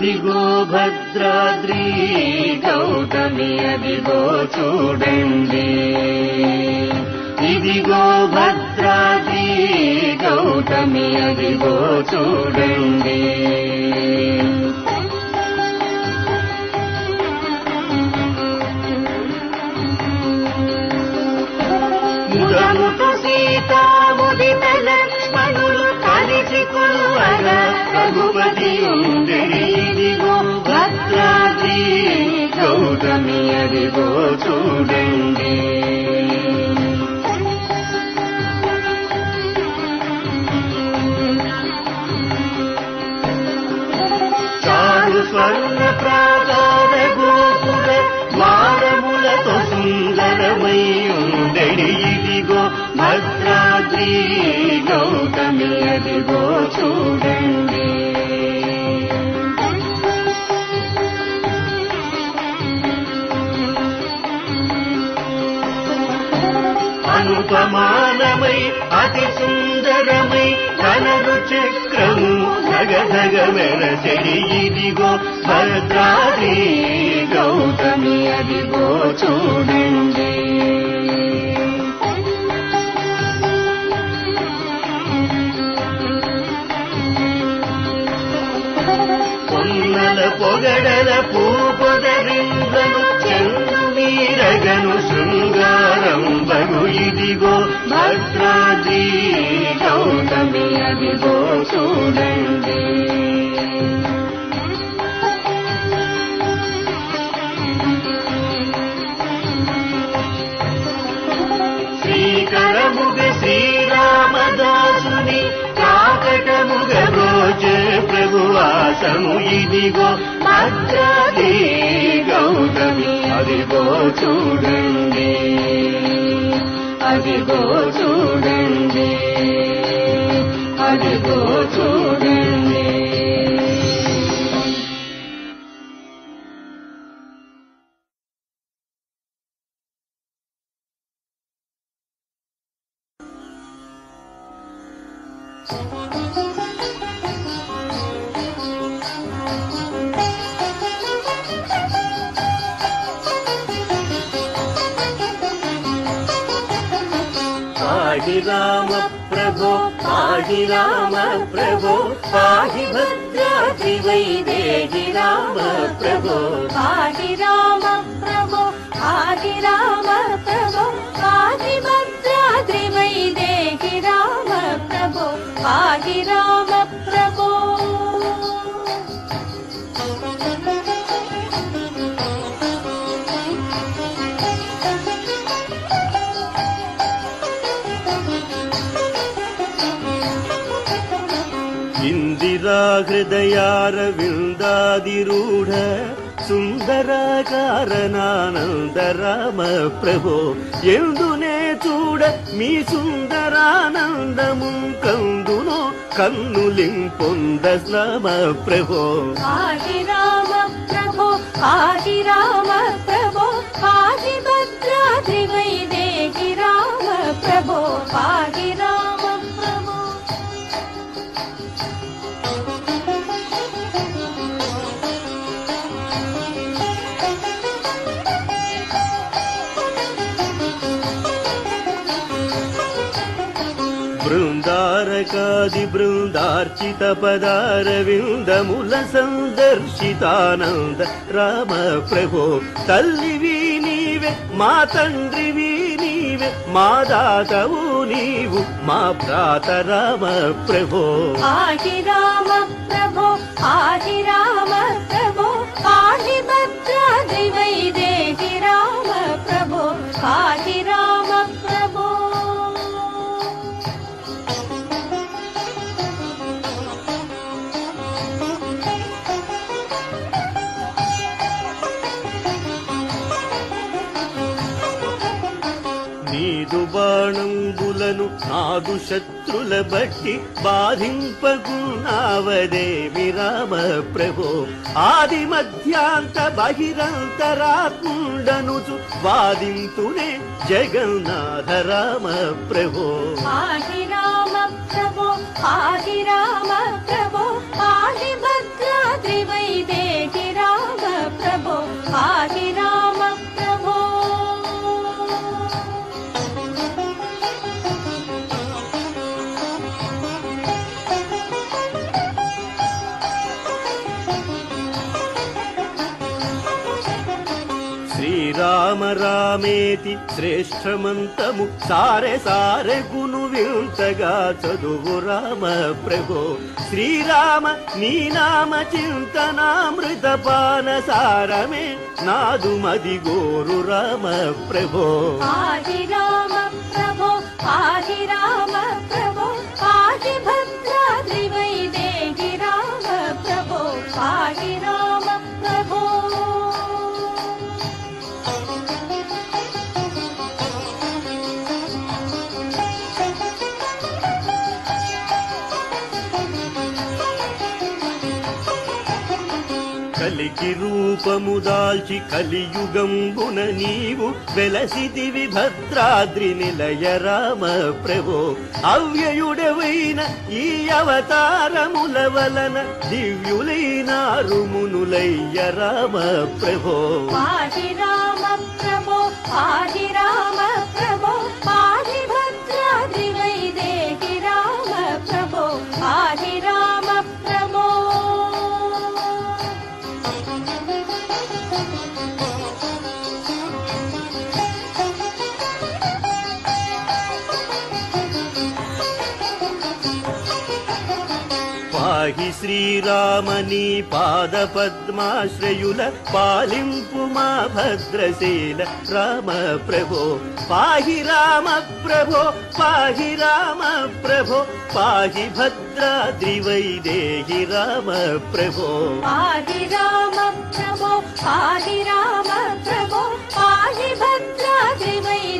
అదిగో భద్రాద్రి గౌతమి అదిగో చూడండి, ఇదిగో భద్రాద్రి గౌతమి అదిగో చూడండి. ముదముటు సీతా ముదిత లక్ష్మణులు కలిసి కొలువగా రఘుపతి ఉండెడి, ఇదిగో భద్రాద్రి గౌతమి అదిగో చూడండి. చారు స్వర్ణ ప్రాకార గోపుర ద్వారములతో సుందరమై ఉండెడి, ఇదిగో భద్రాద్రి గౌతమి అదిగో చూడండి. అనుపమానమై అతి సుందరమై ధనరు చక్రము ధగధగ మెరచెడి, ఇదిగో భద్రాద్రి గౌతమి అదిగో చూడండి. పొన్నల పొగడల పూపొదరింద్రను చెందు వీరగను శృంగారం బగు, ఇదిగో భద్రాద్రి గౌతమి అదిగో చూడండి. శ్రీకరముగ శ్రీరామదాసుని కాకటముగ గోచ ప్రభువాసము, ఇదిగో భద్రాద్రి గౌతమి అదిగో చూడండి, అదిగో చూడండి, అదిగో చూడండి. పాహి రామ ప్రభో పాహి రామ ప్రభో పాహి భద్రాద్రి వైదేహి రామ ప్రభో, పాహి రామ ప్రభో పాహి రామ ప్రభో పాహి భద్రాద్రి వైదేహి రామ ప్రభో, పాహి రామ ప్రభో. ఇందిరా హృదయారవిందాదిరూఢ సుందరాకారనానంద రామ ప్రభో, ఎందునే చూడ మీ సుందరానందము కందునో కన్నులింపొంద రామ ప్రభో, పాహి రామ ప్రభో పాహి రామ ప్రభో పాహి భద్రాద్రి వైదేహి రామ ప్రభో, పాహి రామ ప్రభో. బృందారకాది బృందార్చిత పదారవిందముల సందర్శితానంద రామ ప్రభో, తల్లివి నీవే మా తండ్రివి నీవే మా దాతవు నీవు మా భ్రాత రామ ప్రభో, పాహి రామ ప్రభో పాహి రామ ప్రభో పాహి భద్రాద్రి వైదేహి రామ ప్రభో, పాహి రామ ప్రభో. నీదు బాణంబులను నాదు శత్రుల బట్టి బాధింపగున్నావదేవి రామ ప్రభో, ఆది మధ్యాంత బహిరంతరాత్ముండనుచు వాదింతునే జగన్నాథ రామ ప్రభో, పాహి రామ ప్రభో పాహి రామ ప్రభో పాహి భద్రాద్రి వైదేహి पाहि राम प्रभो శ్రీరామ రామేతి శ్రేష్టమంతము సారె సారె గును వింతగా చదువు రామ ప్రభో శ్రీరామ నీ నామ చింతనామృత పాన సారమే నాదు మది గోరు రామ ప్రభో पाहि राम प्रभो पाहि राम प्रभो पाहि भद्राद्रि वैदेहि राम प्रभो पाहि राम प्रभो కలికి రూపము దాల్చి కలియుగంబున నీవు వెలసిదివి భద్రాద్రి నిలయ రామ ప్రభో అవ్యయుడవైన ఈ అవతారముల వలన దివ్యులైనారు మునులయ్య రామ ప్రభో पाहि राम प्रभो पाहि राम प्रभो पाहि भद्राद्रि वैदेहि राम प्रभो पाहि राम प्रभो పాహి శ్రీరామని పాద పద్మాశ్రయుల పాలింపు మా భద్రశీల రామ ప్రభో పాహి రామ ప్రభో పాహి రామ ప్రభో పాహి భద్రాద్రి వైదేహి రామ ప్రభో पाहि राम प्रभो पाहि राम प्रभो पाहि भद्राद्रि वैदेहि